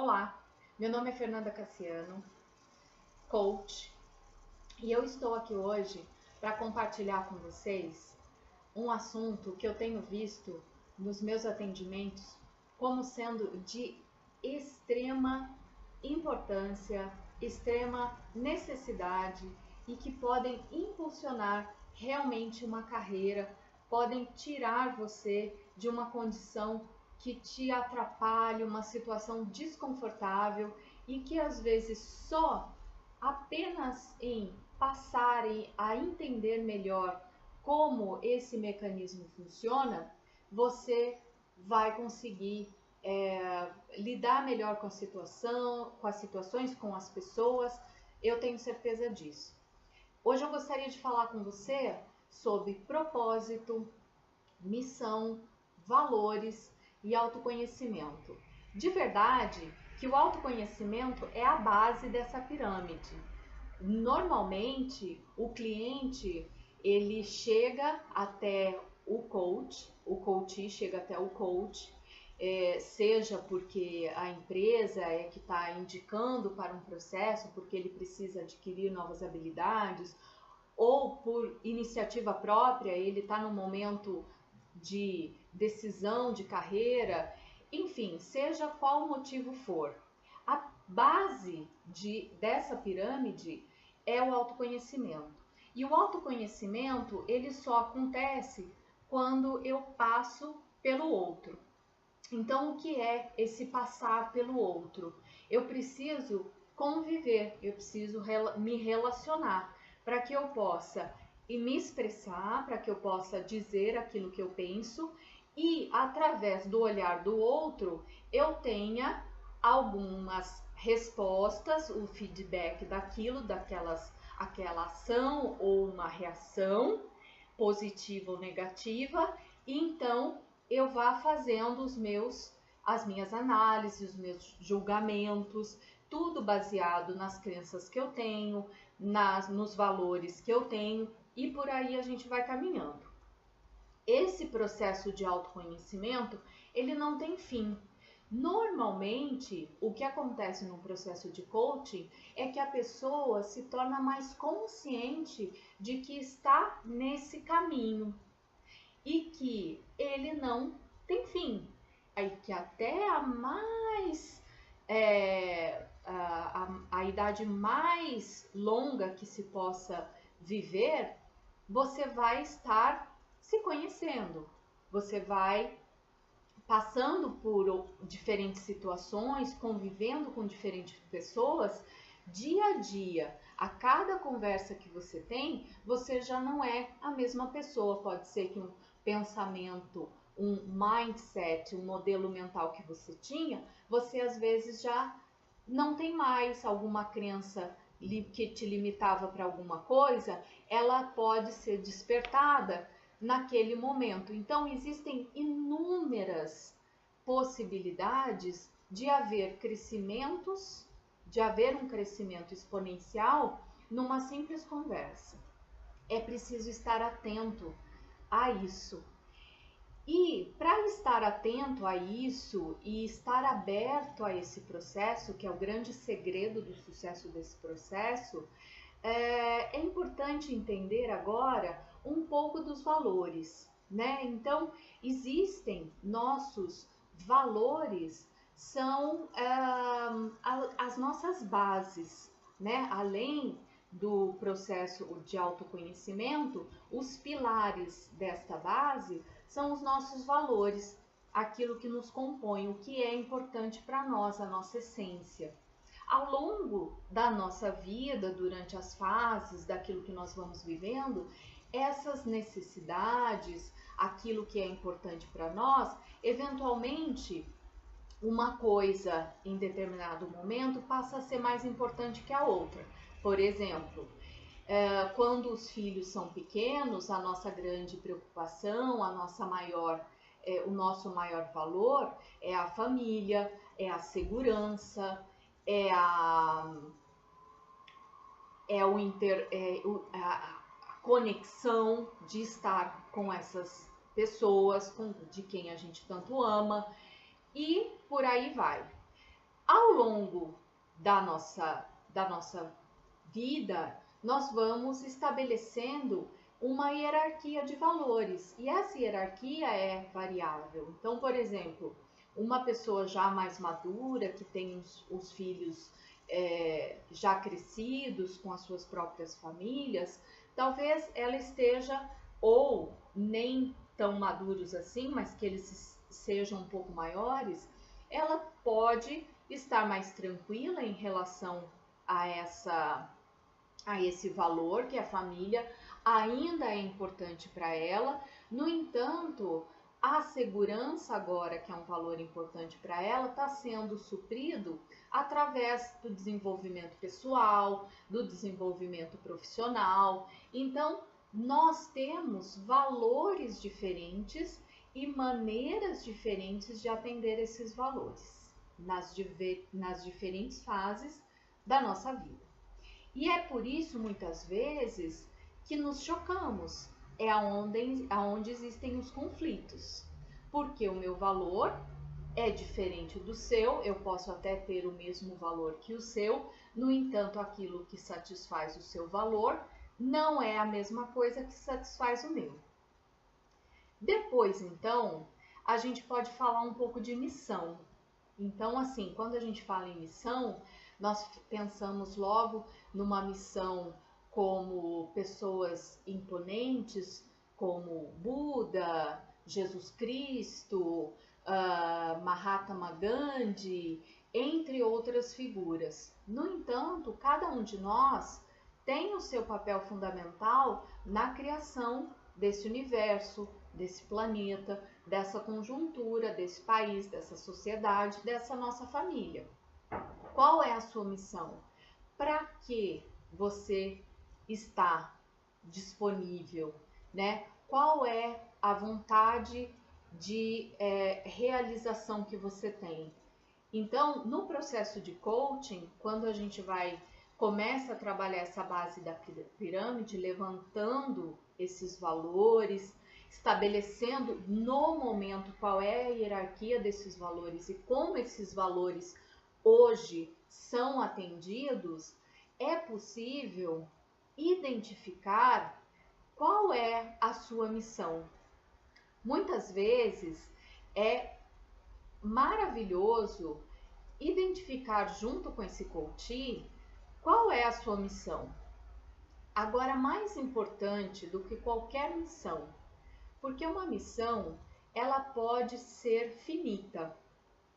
Olá, meu nome é Fernanda Cassiano, coach, e eu estou aqui hoje para compartilhar com vocês um assunto que eu tenho visto nos meus atendimentos como sendo de extrema importância, extrema necessidade e que podem impulsionar realmente uma carreira, podem tirar você de uma condição que te atrapalha, uma situação desconfortável e que às vezes só apenas em passarem a entender melhor como esse mecanismo funciona, você vai conseguir lidar melhor com a situação, com as situações, com as pessoas. Eu tenho certeza disso. Hoje eu gostaria de falar com você sobre propósito, missão, valores e autoconhecimento. De verdade que o autoconhecimento é a base dessa pirâmide. Normalmente, o cliente ele chega até o coach chega até o coach, seja porque a empresa é que está indicando para um processo, porque ele precisa adquirir novas habilidades, ou por iniciativa própria, ele está no momento de decisão de carreira, enfim, seja qual o motivo for. A base dessa pirâmide é o autoconhecimento. E o autoconhecimento, ele só acontece quando eu passo pelo outro. Então, o que é esse passar pelo outro? Eu preciso conviver, eu preciso me relacionar para que eu possa me expressar, para que eu possa dizer aquilo que eu penso e, através do olhar do outro, eu tenha algumas respostas, o feedback daquela ação ou uma reação positiva ou negativa, e então eu vá fazendo as minhas análises, os meus julgamentos, tudo baseado nas crenças que eu tenho, nos valores que eu tenho, e por aí a gente vai caminhando. Esse processo de autoconhecimento, ele não tem fim. Normalmente, o que acontece no processo de coaching é que a pessoa se torna mais consciente de que está nesse caminho e que ele não tem fim. Aí que até a idade mais longa que se possa viver, você vai estar se conhecendo, você vai passando por diferentes situações, convivendo com diferentes pessoas, dia a dia, a cada conversa que você tem, você já não é a mesma pessoa. Pode ser que um pensamento, um mindset, um modelo mental que você tinha, você às vezes já não tem mais. Alguma crença que te limitava para alguma coisa, ela pode ser despertada naquele momento. Então, existem inúmeras possibilidades de haver crescimentos, de haver um crescimento exponencial numa simples conversa. É preciso estar atento a isso. E para estar atento a isso e estar aberto a esse processo, que é o grande segredo do sucesso desse processo, é importante entender agora um pouco dos valores, né? Então, existem nossos valores, são as nossas bases, né? Além do processo de autoconhecimento, os pilares desta base são os nossos valores, aquilo que nos compõe, o que é importante para nós, a nossa essência. Ao longo da nossa vida, durante as fases daquilo que nós vamos vivendo, essas necessidades, aquilo que é importante para nós, eventualmente uma coisa em determinado momento passa a ser mais importante que a outra. Por exemplo, quando os filhos são pequenos, a nossa grande preocupação, o nosso maior valor é a família, é a segurança, é a conexão de estar com essas pessoas de quem a gente tanto ama, e por aí vai. Ao longo da nossa vida, nós vamos estabelecendo uma hierarquia de valores e essa hierarquia é variável. Então, por exemplo, uma pessoa já mais madura, que tem os filhos já crescidos com as suas próprias famílias, talvez ela esteja, ou nem tão maduros assim, mas que eles sejam um pouco maiores, ela pode estar mais tranquila em relação a esse valor que a família ainda é importante para ela. No entanto, a segurança agora, que é um valor importante para ela, está sendo suprido através do desenvolvimento pessoal, do desenvolvimento profissional. Então, nós temos valores diferentes e maneiras diferentes de atender esses valores nas diferentes fases da nossa vida. E é por isso, muitas vezes, que nos chocamos, é aonde existem os conflitos, porque o meu valor é diferente do seu, eu posso até ter o mesmo valor que o seu, no entanto, aquilo que satisfaz o seu valor não é a mesma coisa que satisfaz o meu. Depois, então, a gente pode falar um pouco de missão. Então, assim, quando a gente fala em missão, nós pensamos logo numa missão como pessoas imponentes, como Buda, Jesus Cristo, Mahatma Gandhi, entre outras figuras. No entanto, cada um de nós tem o seu papel fundamental na criação desse universo, desse planeta, dessa conjuntura, desse país, dessa sociedade, dessa nossa família. Qual é a sua missão? Para que você está disponível, né? Qual é a vontade de realização que você tem? Então, no processo de coaching, quando a gente começa a trabalhar essa base da pirâmide, levantando esses valores, estabelecendo no momento qual é a hierarquia desses valores e como esses valores hoje são atendidos, é possível identificar qual é a sua missão. Muitas vezes é maravilhoso identificar junto com esse coach qual é a sua missão. Agora, mais importante do que qualquer missão, porque uma missão ela pode ser finita.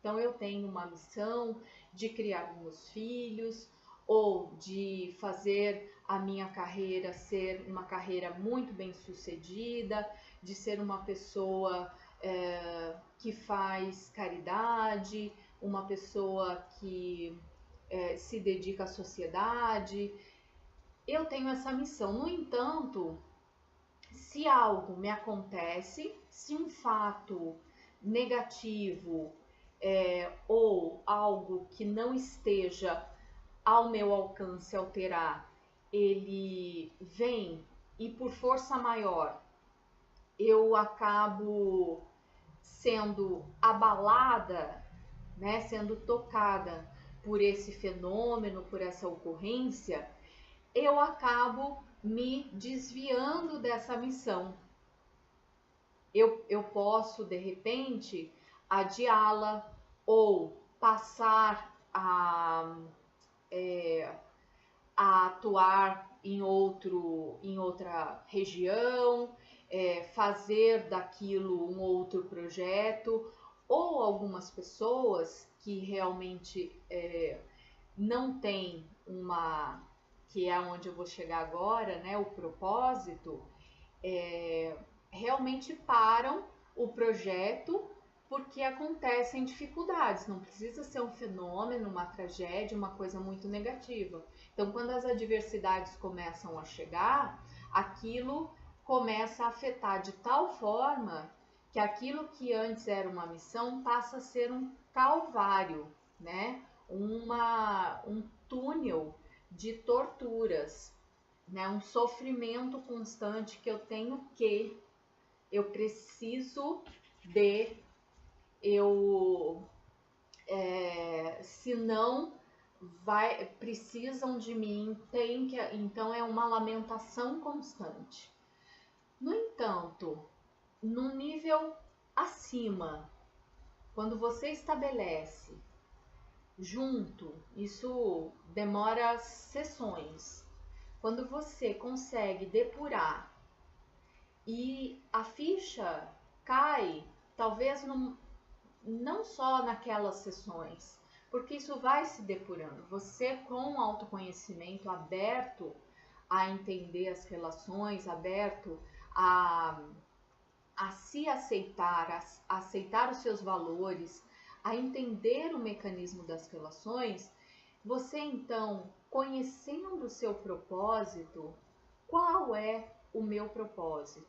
Então, eu tenho uma missão de criar meus filhos ou de fazer a minha carreira ser uma carreira muito bem sucedida, de ser uma pessoa que faz caridade, uma pessoa que se dedica à sociedade. Eu tenho essa missão. No entanto, se algo me acontece, se um fato negativo ou algo que não esteja ao meu alcance alterar, ele vem e por força maior eu acabo sendo abalada, né, sendo tocada por esse fenômeno, por essa ocorrência, eu acabo me desviando dessa missão. Eu posso, de repente, adiá-la ou passar a atuar em outra região, fazer daquilo um outro projeto, ou algumas pessoas que realmente não têm que é onde eu vou chegar agora, né, o propósito, realmente param o projeto porque acontecem dificuldades, não precisa ser um fenômeno, uma tragédia, uma coisa muito negativa. Então, quando as adversidades começam a chegar, aquilo começa a afetar de tal forma que aquilo que antes era uma missão passa a ser um calvário, né? Um túnel de torturas, né? Um sofrimento constante que eu preciso de, eu Se não, precisam de mim, então é uma lamentação constante. No entanto, no nível acima, quando você estabelece junto, isso demora sessões. Quando você consegue depurar e a ficha cai, talvez não só naquelas sessões, porque isso vai se depurando. Você, com autoconhecimento, aberto a entender as relações, aberto a se aceitar, a aceitar os seus valores, a entender o mecanismo das relações, você então, conhecendo o seu propósito, qual é o meu propósito?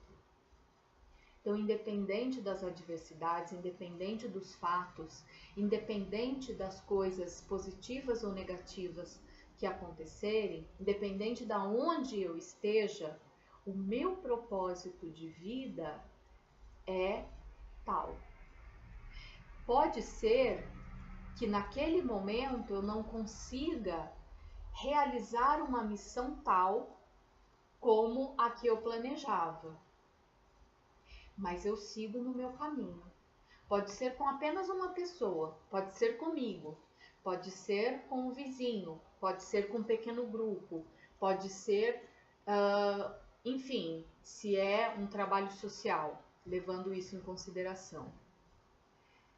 Então, independente das adversidades, independente dos fatos, independente das coisas positivas ou negativas que acontecerem, independente de onde eu esteja, o meu propósito de vida é tal. Pode ser que naquele momento eu não consiga realizar uma missão tal como a que eu planejava, mas eu sigo no meu caminho. Pode ser com apenas uma pessoa, pode ser comigo, pode ser com o vizinho, pode ser com um pequeno grupo, pode ser, enfim, se é um trabalho social, levando isso em consideração.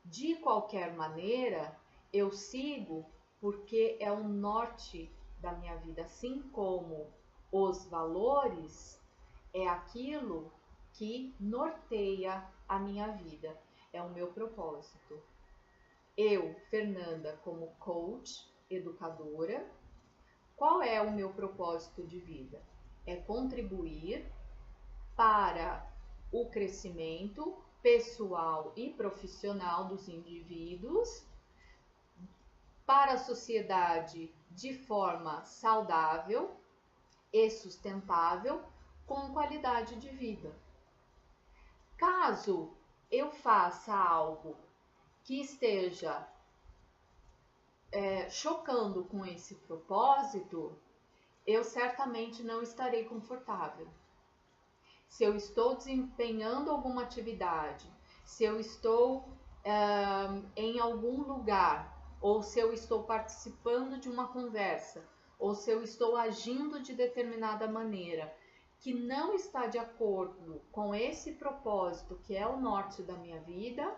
De qualquer maneira, eu sigo porque é o norte da minha vida, assim como os valores é aquilo que norteia a minha vida, é o meu propósito. Eu, Fernanda, como coach, educadora, qual é o meu propósito de vida? É contribuir para o crescimento pessoal e profissional dos indivíduos, para a sociedade de forma saudável e sustentável, com qualidade de vida. Caso eu faça algo que esteja chocando com esse propósito, eu certamente não estarei confortável. Se eu estou desempenhando alguma atividade, se eu estou em algum lugar, ou se eu estou participando de uma conversa, ou se eu estou agindo de determinada maneira que não está de acordo com esse propósito que é o norte da minha vida,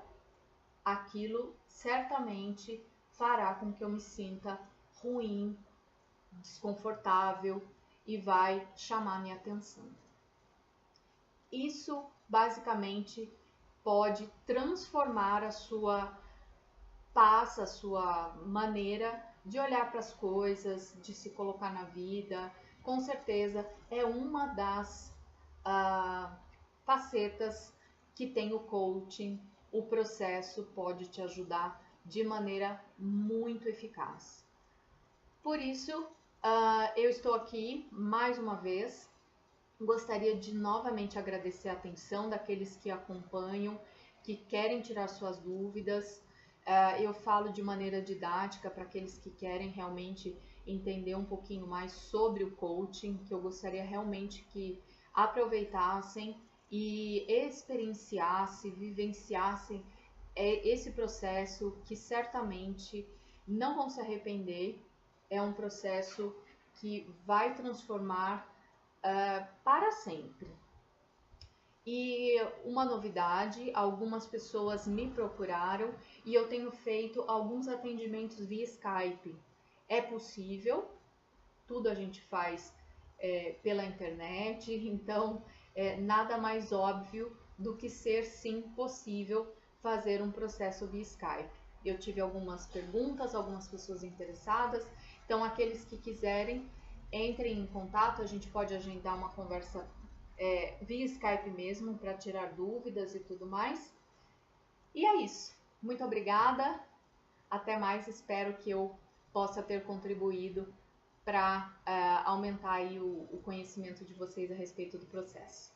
aquilo certamente fará com que eu me sinta ruim, desconfortável e vai chamar minha atenção. Isso basicamente pode transformar a sua paz, a sua maneira de olhar para as coisas, de se colocar na vida. Com certeza é uma das facetas que tem o coaching. O processo pode te ajudar de maneira muito eficaz. Por isso, eu estou aqui mais uma vez. Gostaria de novamente agradecer a atenção daqueles que acompanham, que querem tirar suas dúvidas. Eu falo de maneira didática para aqueles que querem realmente entender um pouquinho mais sobre o coaching, que eu gostaria realmente que aproveitassem e experienciassem, vivenciassem esse processo, que certamente não vão se arrepender. É um processo que vai transformar para sempre. E uma novidade, algumas pessoas me procuraram e eu tenho feito alguns atendimentos via Skype. É possível, tudo a gente faz pela internet, então nada mais óbvio do que ser sim possível fazer um processo via Skype. Eu tive algumas perguntas, algumas pessoas interessadas, então aqueles que quiserem, entrem em contato, a gente pode agendar uma conversa via Skype mesmo, para tirar dúvidas e tudo mais. E é isso. Muito obrigada. Até mais. Espero que eu possa ter contribuído para aumentar aí o conhecimento de vocês a respeito do processo.